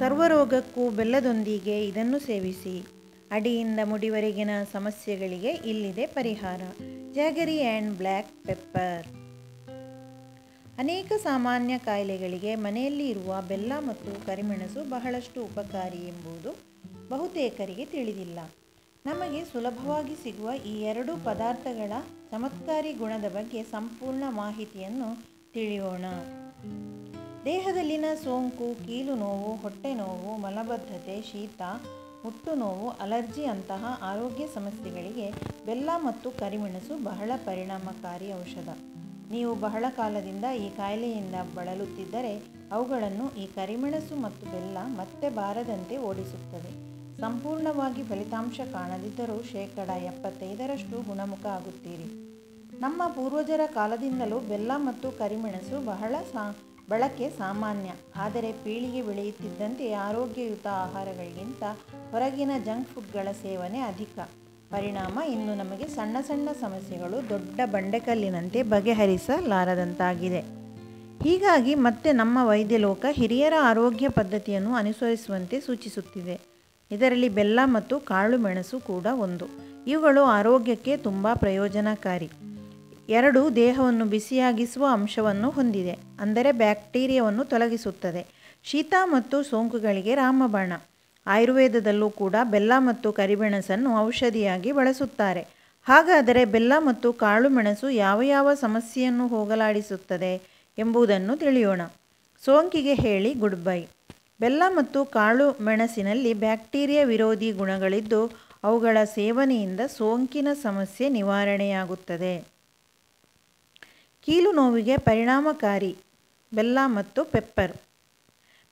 ಸರ್ವರೋಗಕ್ಕೂ ಬೆಲ್ಲದೊಂದಿಗೆ ಇದನ್ನು ಸೇವಿಸಿ. ಅಡಿಯಿಂದ ಮುಡಿವರೆಗಿನ ಸಮಸ್ಯೆಗಳಿಗೆ ಇಲ್ಲಿದೆ ಪರಿಹಾರ. ಜಾಗರಿ ಆ್ಯಂಡ್ ಬ್ಲ್ಯಾಕ್ ಪೆಪ್ಪರ್. ಅನೇಕ ಸಾಮಾನ್ಯ ಕಾಯಿಲೆಗಳಿಗೆ ಮನೆಯಲ್ಲಿ ಇರುವ ಬೆಲ್ಲ ಮತ್ತು ಕರಿಮೆಣಸು ಬಹಳಷ್ಟು ಉಪಕಾರಿ ಎಂಬುದು ಬಹುತೇಕರಿಗೆ ತಿಳಿದಿಲ್ಲ. ನಮಗೆ ಸುಲಭವಾಗಿ ಸಿಗುವ ಈ ಎರಡು ಪದಾರ್ಥಗಳ ಚಮತ್ಕಾರಿ ಗುಣದ ಬಗ್ಗೆ ಸಂಪೂರ್ಣ ಮಾಹಿತಿಯನ್ನು ತಿಳಿಯೋಣ. ದೇಹದಲ್ಲಿನ ಸೋಂಕು, ಕೀಲು ನೋವು, ಹೊಟ್ಟೆ ನೋವು, ಮಲಬದ್ಧತೆ, ಶೀತ, ಮುಟ್ಟು ನೋವು, ಅಲರ್ಜಿ ಅಂತಹ ಆರೋಗ್ಯ ಸಮಸ್ಯೆಗಳಿಗೆ ಬೆಲ್ಲ ಮತ್ತು ಕರಿಮೆಣಸು ಬಹಳ ಪರಿಣಾಮಕಾರಿ ಔಷಧ. ನೀವು ಬಹಳ ಕಾಲದಿಂದ ಈ ಕಾಯಿಲೆಯಿಂದ ಬಳಲುತ್ತಿದ್ದರೆ ಅವುಗಳನ್ನು ಈ ಕರಿಮೆಣಸು ಮತ್ತು ಬೆಲ್ಲ ಮತ್ತೆ ಬಾರದಂತೆ ಓಡಿಸುತ್ತದೆ. ಸಂಪೂರ್ಣವಾಗಿ ಫಲಿತಾಂಶ ಕಾಣದಿದ್ದರೂ 75% ಗುಣಮುಖ ಆಗುತ್ತೀರಿ. ನಮ್ಮ ಪೂರ್ವಜರ ಕಾಲದಿಂದಲೂ ಬೆಲ್ಲ ಮತ್ತು ಕರಿಮೆಣಸು ಬಳಕೆ ಸಾಮಾನ್ಯ. ಆದರೆ ಪೀಳಿಗೆ ಬೆಳೆಯುತ್ತಿದ್ದಂತೆ ಆರೋಗ್ಯಯುತ ಆಹಾರಗಳಿಗಿಂತ ಹೊರಗಿನ ಜಂಕ್ ಫುಡ್ಗಳ ಸೇವನೆ ಅಧಿಕ. ಪರಿಣಾಮ ಇಂದು ನಮಗೆ ಸಣ್ಣ ಸಣ್ಣ ಸಮಸ್ಯೆಗಳು ದೊಡ್ಡ ಬಂಡೆಕಲ್ಲಿನಂತೆ ಬಗೆಹರಿಸಲಾರದಂತಾಗಿದೆ. ಹೀಗಾಗಿ ಮತ್ತೆ ನಮ್ಮ ವೈದ್ಯಲೋಕ ಹಿರಿಯರ ಆರೋಗ್ಯ ಪದ್ಧತಿಯನ್ನು ಅನುಸರಿಸುವಂತೆ ಸೂಚಿಸುತ್ತಿದೆ. ಇದರಲ್ಲಿ ಬೆಲ್ಲ ಮತ್ತು ಕಾಳು ಮೆಣಸು ಕೂಡ ಒಂದು. ಇವುಗಳು ಆರೋಗ್ಯಕ್ಕೆ ತುಂಬ ಪ್ರಯೋಜನಕಾರಿ. 2 ದೇಹವನ್ನು ಬಿಸಿಯಾಗಿಸುವ ಅಂಶವನ್ನು ಹೊಂದಿದೆ, ಅಂದರೆ ಬ್ಯಾಕ್ಟೀರಿಯಾವನ್ನು ತೊಲಗಿಸುತ್ತದೆ. ಶೀತ ಮತ್ತು ಸೋಂಕುಗಳಿಗೆ ರಾಮಬಾಣ. ಆಯುರ್ವೇದದಲ್ಲೂ ಕೂಡ ಬೆಲ್ಲ ಮತ್ತು ಕರಿಮೆಣಸನ್ನು ಔಷಧಿಯಾಗಿ ಬಳಸುತ್ತಾರೆ. ಹಾಗಾದರೆ ಬೆಲ್ಲ ಮತ್ತು ಕಾಳು ಮೆಣಸು ಯಾವ ಯಾವ ಸಮಸ್ಯೆಯನ್ನು ಹೋಗಲಾಡಿಸುತ್ತದೆ ಎಂಬುದನ್ನು ತಿಳಿಯೋಣ. ಸೋಂಕಿಗೆ ಹೇಳಿ ಗುಡ್ ಬೈ. ಬೆಲ್ಲ ಮತ್ತು ಕಾಳು ಮೆಣಸಿನಲ್ಲಿ ಬ್ಯಾಕ್ಟೀರಿಯಾ ವಿರೋಧಿ ಗುಣಗಳಿದ್ದು ಅವುಗಳ ಸೇವನೆಯಿಂದ ಸೋಂಕಿನ ಸಮಸ್ಯೆ ನಿವಾರಣೆಯಾಗುತ್ತದೆ. ಕೀಲು ನೋವಿಗೆ ಪರಿಣಾಮಕಾರಿ ಬೆಲ್ಲ ಮತ್ತು ಪೆಪ್ಪರ್.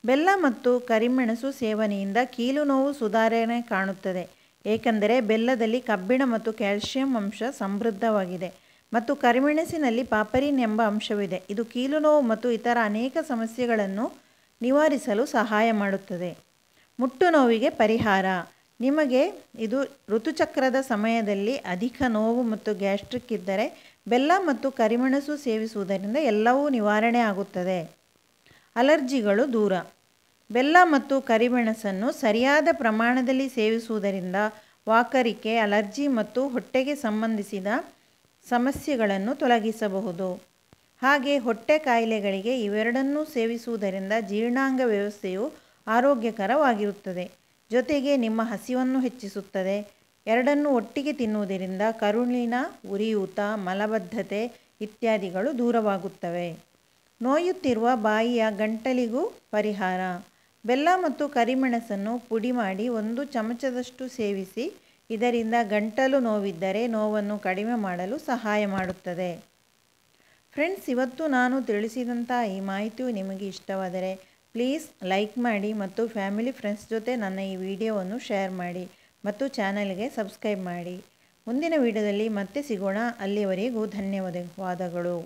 ಬೆಲ್ಲ ಮತ್ತು ಕರಿಮೆಣಸು ಸೇವನೆಯಿಂದ ಕೀಲು ನೋವು ಸುಧಾರಣೆ ಕಾಣುತ್ತದೆ. ಏಕೆಂದರೆ ಬೆಲ್ಲದಲ್ಲಿ ಕಬ್ಬಿಣ ಮತ್ತು ಕ್ಯಾಲ್ಸಿಯಂ ಅಂಶ ಸಮೃದ್ಧವಾಗಿದೆ ಮತ್ತು ಕರಿಮೆಣಸಿನಲ್ಲಿ ಪಾಪರಿನ್ ಎಂಬ ಅಂಶವಿದೆ. ಇದು ಕೀಲು ನೋವು ಮತ್ತು ಇತರ ಅನೇಕ ಸಮಸ್ಯೆಗಳನ್ನು ನಿವಾರಿಸಲು ಸಹಾಯ ಮಾಡುತ್ತದೆ. ಮುಟ್ಟು ನೋವಿಗೆ ಪರಿಹಾರ. ನಿಮಗೆ ಇದು ಋತುಚಕ್ರದ ಸಮಯದಲ್ಲಿ ಅಧಿಕ ನೋವು ಮತ್ತು ಗ್ಯಾಸ್ಟ್ರಿಕ್ ಇದ್ದರೆ ಬೆಲ್ಲ ಮತ್ತು ಕರಿಮೆಣಸು ಸೇವಿಸುವುದರಿಂದ ಎಲ್ಲವೂ ನಿವಾರಣೆ ಆಗುತ್ತದೆ. ಅಲರ್ಜಿಗಳು ದೂರ. ಬೆಲ್ಲ ಮತ್ತು ಕರಿಮೆಣಸನ್ನು ಸರಿಯಾದ ಪ್ರಮಾಣದಲ್ಲಿ ಸೇವಿಸುವುದರಿಂದ ವಾಕರಿಕೆ, ಅಲರ್ಜಿ ಮತ್ತು ಹೊಟ್ಟೆಗೆ ಸಂಬಂಧಿಸಿದ ಸಮಸ್ಯೆಗಳನ್ನು ತೊಲಗಿಸಬಹುದು. ಹಾಗೆ ಹೊಟ್ಟೆ ಕಾಯಿಲೆಗಳಿಗೆ ಇವೆರಡನ್ನೂ ಸೇವಿಸುವುದರಿಂದ ಜೀರ್ಣಾಂಗ ವ್ಯವಸ್ಥೆಯು ಆರೋಗ್ಯಕರವಾಗಿರುತ್ತದೆ. ಜೊತೆಗೆ ನಿಮ್ಮ ಹಸಿವನ್ನು ಹೆಚ್ಚಿಸುತ್ತದೆ. ಎರಡನ್ನೂ ಒಟ್ಟಿಗೆ ತಿನ್ನುವುದರಿಂದ ಕರುಳಿನ ಉರಿಯೂತ, ಮಲಬದ್ಧತೆ ಇತ್ಯಾದಿಗಳು ದೂರವಾಗುತ್ತವೆ. ನೋಯುತ್ತಿರುವ ಬಾಯಿಯ ಗಂಟಲಿಗೂ ಪರಿಹಾರ. ಬೆಲ್ಲ ಮತ್ತು ಕರಿಮೆಣಸನ್ನು ಪುಡಿ ಮಾಡಿ 1 ಚಮಚದಷ್ಟು ಸೇವಿಸಿ. ಇದರಿಂದ ಗಂಟಲು ನೋವಿದ್ದರೆ ನೋವನ್ನು ಕಡಿಮೆ ಮಾಡಲು ಸಹಾಯ ಮಾಡುತ್ತದೆ. ಫ್ರೆಂಡ್ಸ್, ಇವತ್ತು ನಾನು ತಿಳಿಸಿದಂಥ ಈ ಮಾಹಿತಿಯು ನಿಮಗೆ ಇಷ್ಟವಾದರೆ ಪ್ಲೀಸ್ ಲೈಕ್ ಮಾಡಿ ಮತ್ತು ಫ್ಯಾಮಿಲಿ ಫ್ರೆಂಡ್ಸ್ ಜೊತೆ ನನ್ನ ಈ ವಿಡಿಯೋವನ್ನು ಶೇರ್ ಮಾಡಿ ಮತ್ತು ಚಾನಲ್ಗೆ ಸಬ್ಸ್ಕ್ರೈಬ್ ಮಾಡಿ. ಮುಂದಿನ ವಿಡಿಯೋದಲ್ಲಿ ಮತ್ತೆ ಸಿಗೋಣ. ಅಲ್ಲಿಯವರೆಗೂ ಧನ್ಯವಾದಗಳು.